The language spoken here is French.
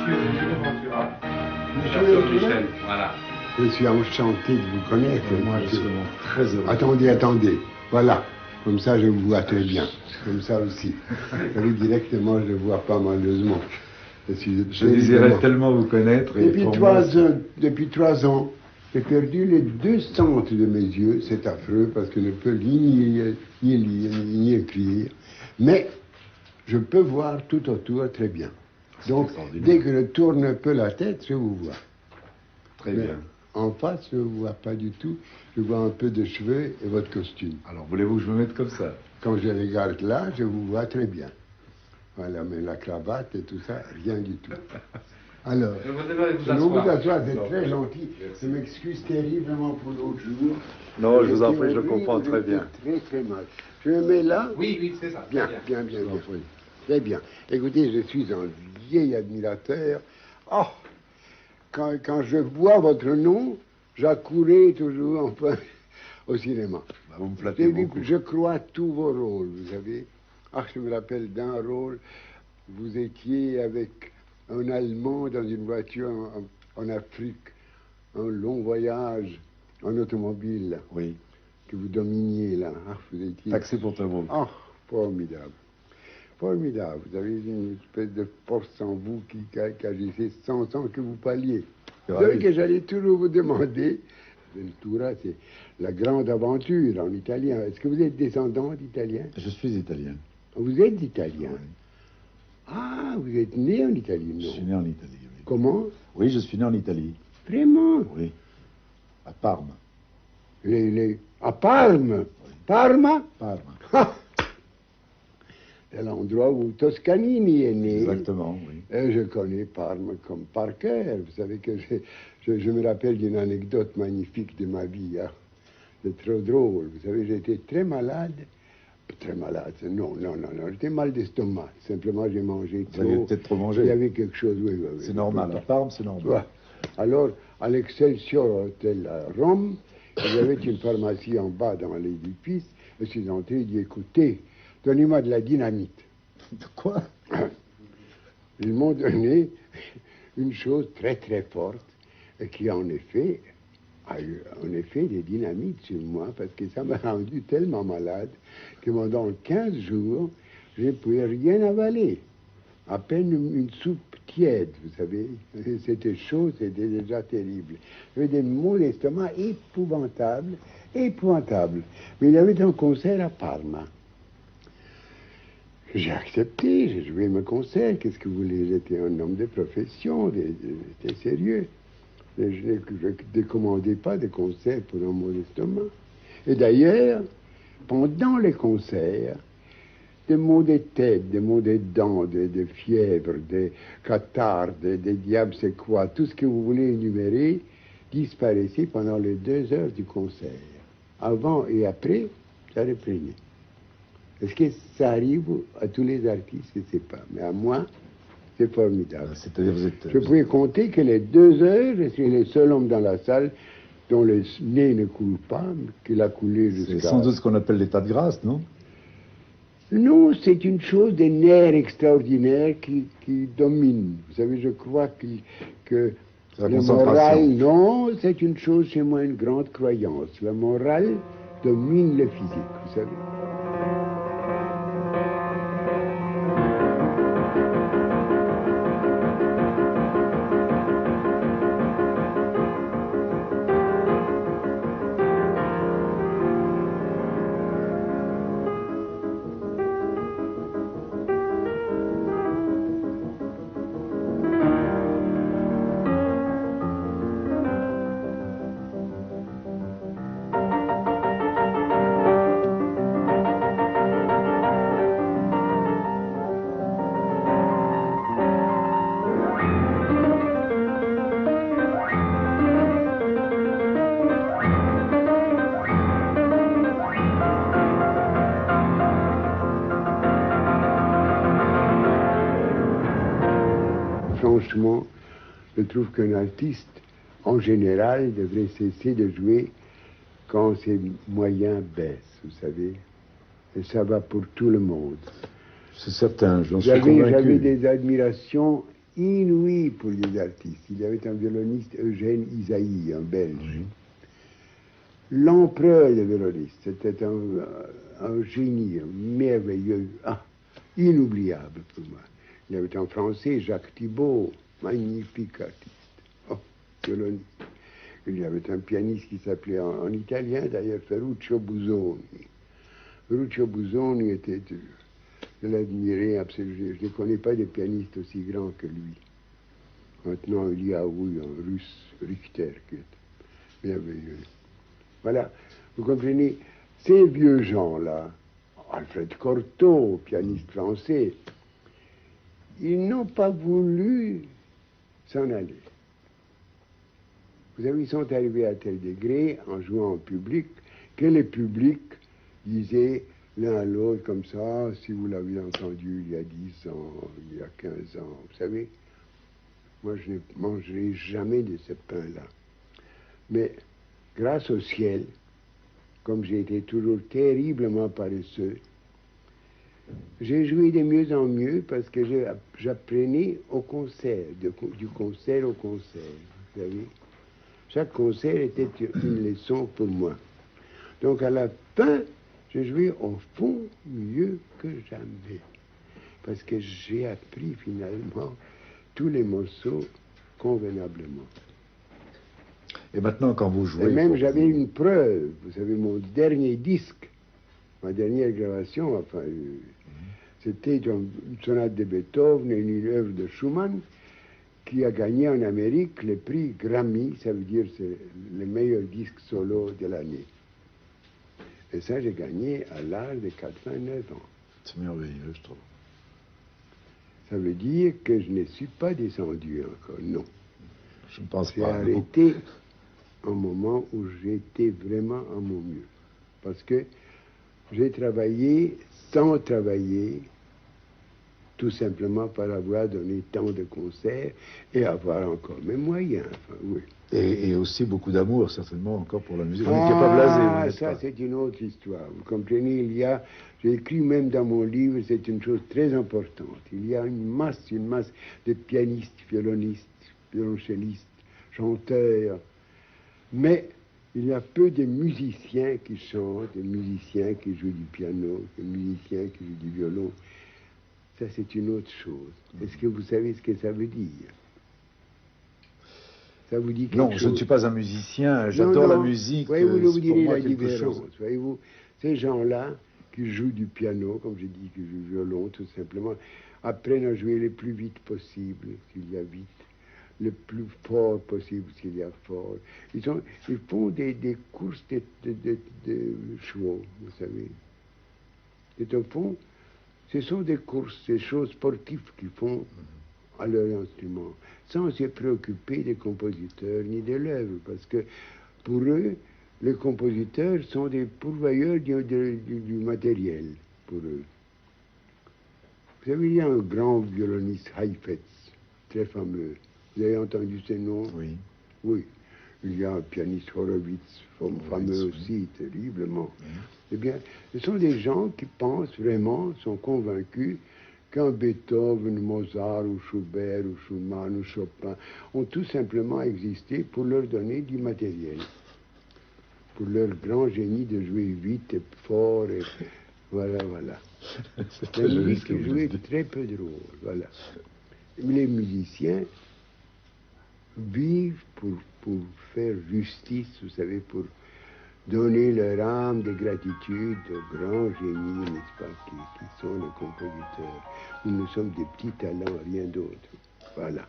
Monsieur Ventura. Monsieur Michel, voilà. Je suis enchanté de vous connaître. Moi, je suis vraiment très heureux. Attendez. Voilà. Comme ça, je vous vois très bien. Comme ça aussi. Vous savez, directement, je ne le vois pas malheureusement. Je désirais tellement vous connaître. Et depuis 3 ans, j'ai perdu les 2 centres de mes yeux. C'est affreux parce que je ne peux ni lire, ni écrire. Mais je peux voir tout autour très bien. Donc, dès que je tourne un peu la tête, je vous vois. Très bien. En face, je ne vous vois pas du tout. Je vois un peu de cheveux et votre costume. Alors, voulez-vous que je me mette comme ça? Quand je regarde là, je vous vois très bien. Voilà, mais la cravate et tout ça, rien du tout. Alors, je vous devez vous asseoir, c'est très gentil. Je m'excuse terriblement pour l'autre jour. Non, je vous en prie, je comprends très bien. Très, très mal. Je me mets là. Oui, c'est ça. Bien. Très bien. Écoutez, je suis un vieil admirateur. Oh, quand je vois votre nom, j'accourais toujours enfin au cinéma. Bah, vous me flattez beaucoup. Je crois tous vos rôles, vous savez. Ah, je me rappelle d'un rôle, vous étiez avec un Allemand dans une voiture en Afrique, un long voyage en automobile. Oui. Que vous dominiez là. Ah, vous étiez... Taxi pour Tobruk. Ah, formidable. Formidable. Vous avez une espèce de force en vous qui agissait sans que vous parliez. Vous savez que j'allais toujours vous demander, Ventura, c'est la grande aventure en italien. Est-ce que vous êtes descendant d'Italien? Je suis italien. Vous êtes italien? Oui. Ah, vous êtes né en Italie, non? Je suis né en Italie, oui. Comment? Oui, je suis né en Italie. Vraiment? Oui. À Parme. À Parme? Oui. Parma? Parme. C'est l'endroit où Toscanini est né. Exactement, oui. Et je connais Parme comme par cœur. Vous savez que je me rappelle d'une anecdote magnifique de ma vie. Hein. C'est trop drôle. Vous savez, j'étais très malade. Très malade, non, j'étais mal d'estomac. Simplement, j'ai mangé trop. Vous avez peut-être trop mangé. Il y avait quelque chose, oui. C'est normal, à Parme, c'est normal. Ouais. Alors, à l'Excelsior Hotel à Rome, il y avait une pharmacie en bas dans l'édifice. Je suis entré et dit, écoutez, donnez-moi de la dynamite. De quoi? Ils m'ont donné une chose très très forte et qui en effet a eu un effet de dynamite sur moi parce que ça m'a rendu tellement malade que pendant 15 jours, je ne pouvais rien avaler. À peine une soupe tiède, vous savez. C'était chaud, c'était déjà terrible. J'avais des maux d'estomac épouvantables. Mais il y avait un concert à Parma. J'ai accepté, j'ai joué mon concert. Qu'est-ce que vous voulez? J'étais un homme de profession, j'étais sérieux. Je ne décommandais pas de concert pour un mot d'estomac. Et d'ailleurs, pendant les concerts, des maux de tête, des maux de dents, de fièvre, des catarrhes, des diables c'est quoi, tout ce que vous voulez énumérer, disparaissait pendant les 2 heures du concert. Avant et après, ça reprenait. Est-ce que ça arrive à tous les artistes? Je ne sais pas. Mais à moi, c'est formidable. C'est-à-dire vous êtes... Je pouvais compter que les 2 heures, je suis le seul homme dans la salle dont le nez ne coule pas, qu'il a coulé jusqu'à... C'est sans doute ce qu'on appelle l'état de grâce, non? Non, c'est une chose des nerfs extraordinaires qui domine. Vous savez, je crois que la le moral, non, c'est une chose chez moi, une grande croyance. Le moral domine le physique, vous savez. Franchement, je trouve qu'un artiste, en général, devrait cesser de jouer quand ses moyens baissent, vous savez. Et ça va pour tout le monde. C'est certain, j'en suis convaincu. J'avais des admirations inouïe pour les artistes. Il y avait un violoniste, Eugène Isaïe, un Belge. Oui. L'empereur des violonistes. C'était un génie, un merveilleux, inoubliable pour moi. Il y avait un Français, Jacques Thibault, magnifique artiste, violoniste. Il y avait un pianiste qui s'appelait en italien, d'ailleurs, Ferruccio Busoni. Ferruccio Busoni était, je l'admirais absolument. Je ne connais pas des pianistes aussi grands que lui. Maintenant, il y a, oui, un russe, Richter, qui est merveilleux. Voilà, vous comprenez, ces vieux gens-là, Alfred Cortot, pianiste français, ils n'ont pas voulu s'en aller. Vous savez, ils sont arrivés à tel degré, en jouant en public, que le public disait l'un à l'autre comme ça, si vous l'avez entendu il y a 10 ans, il y a 15 ans, vous savez, moi je ne mangerai jamais de ce pain-là. Mais grâce au ciel, comme j'ai été toujours terriblement paresseux, j'ai joué de mieux en mieux parce que j'apprenais au concert, du concert au concert, vous savez. Chaque concert était une leçon pour moi. Donc à la fin, je jouais au fond mieux que jamais. Parce que j'ai appris finalement tous les morceaux convenablement. Et maintenant, quand vous jouez... Et même j'avais une preuve. Vous savez, mon dernier disque, ma dernière gravation, enfin, c'était une sonate de Beethoven et une œuvre de Schumann qui a gagné en Amérique le prix Grammy, ça veut dire c'est le meilleur disque solo de l'année. Et ça, j'ai gagné à l'âge de 89 ans. C'est merveilleux, je trouve. Ça veut dire que je ne suis pas descendu encore, non. Je ne pense J'ai pas. arrêté un moment où j'étais vraiment à mon mieux. Parce que j'ai travaillé sans travailler, tout simplement par avoir donné tant de concerts et avoir encore mes moyens. Enfin, oui. Et aussi beaucoup d'amour, certainement, encore pour la musique. Vous n'étiez pas blasé, vous n'êtes ça, pas. c'est une autre histoire. Vous comprenez, j'ai écrit même dans mon livre, c'est une chose très importante. Il y a une masse de pianistes, violonistes, violoncellistes, chanteurs. Mais il y a peu de musiciens qui chantent, de musiciens qui jouent du piano, de musiciens qui jouent du violon. Ça, c'est une autre chose. Est-ce que vous savez ce que ça veut dire? Ça vous dit quelque Non, chose? je ne suis pas un musicien, j'adore la musique. Voyez-vous, c'est vous pour direz moi la quelque différence. chose. Voyez-vous, ces gens-là qui jouent du piano, comme j'ai dit, qui jouent du violon, tout simplement, apprennent à jouer le plus vite possible, s'il y a vite, le plus fort possible, s'il y a fort. Ils font des courses de chevaux, vous savez. Et au fond, ce sont des courses, des choses sportives qu'ils font à leur instrument, sans se préoccuper des compositeurs ni de l'œuvre, parce que pour eux, les compositeurs sont des pourvoyeurs du matériel, pour eux. Vous savez, il y a un grand violoniste, Heifetz, très fameux. Vous avez entendu ce nom? Oui. Oui. Il y a un pianiste Horowitz, fameux oui. aussi, terriblement. Oui. Eh bien, ce sont des gens qui pensent vraiment, sont convaincus qu'un Beethoven, Mozart, ou Schubert, ou Schumann, ou Chopin ont tout simplement existé pour leur donner du matériel, pour leur grand génie de jouer vite et fort, et voilà. C'est très La joli musique ce que vous jouait dites. très peu de rôle, voilà. Les musiciens vivent pour faire justice, vous savez, pour donner leur âme de gratitude aux grands génies, n'est-ce pas, qui sont les compositeurs. Nous sommes des petits talents, rien d'autre. Voilà.